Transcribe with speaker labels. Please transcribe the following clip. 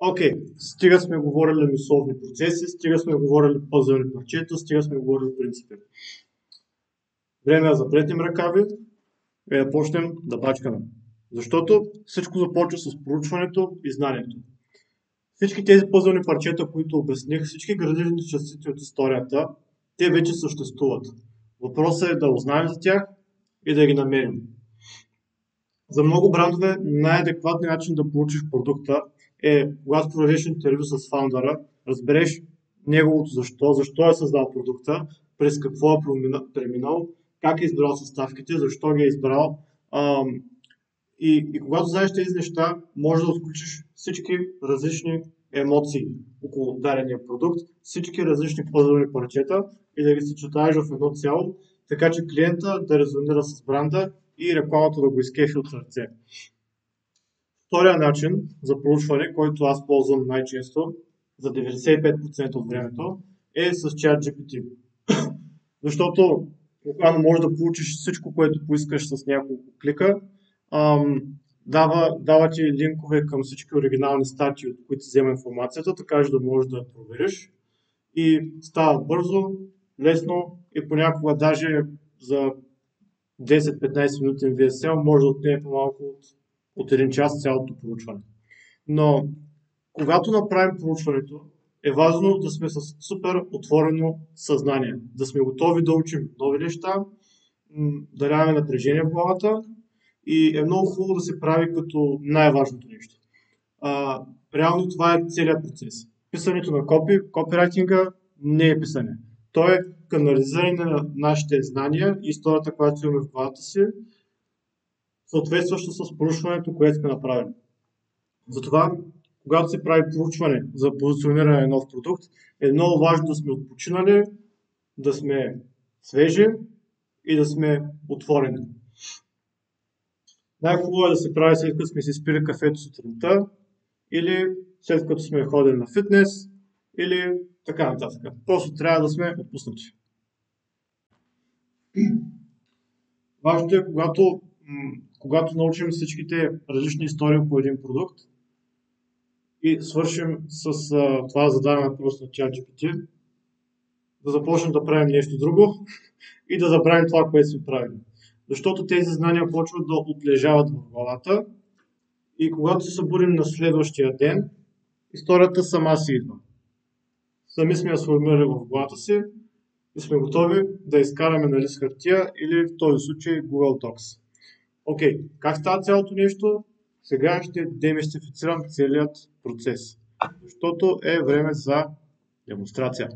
Speaker 1: Окей, стига сме говорили мисловни процеси, стига сме говорили пъзълни парчета, стига сме говорили принципи. Време е да запретнем ръкави и да почнем да бачкаме. Защото всичко започва с проучването и знанието. Всички тези пъзълни парчета, които обясних, всички градивни частици от историята, те вече съществуват. Въпросът е да узнаем за тях и да ги намерим. За много брандове най-адекватният начин да получиш продукта е, когато проведеш интервю с фаундъра, разбереш неговото защо е създал продукта, през какво е преминал, как е избрал съставките, защо ги е избрал. И когато знаеш тези неща, можеш да отключиш всички различни емоции около дадения продукт, всички различни пъзълни парчета и да ги съчетаеш в едно цяло, така че клиента да резонира с бранда и рекламата да го изкефи от сърце. Втория начин за проучване, който аз ползвам най-често, за 95% от времето, е с ChatGPT. Защото когато можеш да получиш всичко, което поискаш с няколко клика, дава ти линкове към всички оригинални статии, от които взема информацията, така че да можеш да я провериш. И става бързо, лесно и понякога даже за 10-15 минутен VSL може да отнеме по-малко от 1 час цялото проучване. Но когато направим проучването, е важно да сме с супер отворено съзнание, да сме готови да учим нови неща, да нямаме напрежение в главата и е много хубаво да се прави като най-важното нещо. Реално това е целият процес. Писането на копирайтинга не е писане. То е канализиране на нашите знания и историята, която имаме в главата си, съответстващо с проучването, което сме направили. Затова, когато се прави проучване за позициониране на нов продукт, е много важно да сме отпочинали, да сме свежи и да сме отворени. Най-хубаво е да се прави след като сме си спили кафето сутринта, или след като сме ходили на фитнес, или така нататък. Просто трябва да сме отпуснати. Важното е, когато научим всичките различни истории по един продукт и свършим с това зададен въпрос на ChatGPT, да започнем да правим нещо друго и да забравим това, което сме правили. Защото тези знания почват да отлежават в главата и когато се събудим на следващия ден, историята сама си идва. Сами сме я сформирали в главата си и сме готови да изкараме на лист хартия или в този случай Google Docs. Окей, как става цялото нещо? Сега ще демистифицирам целият процес, защото е време за демонстрация.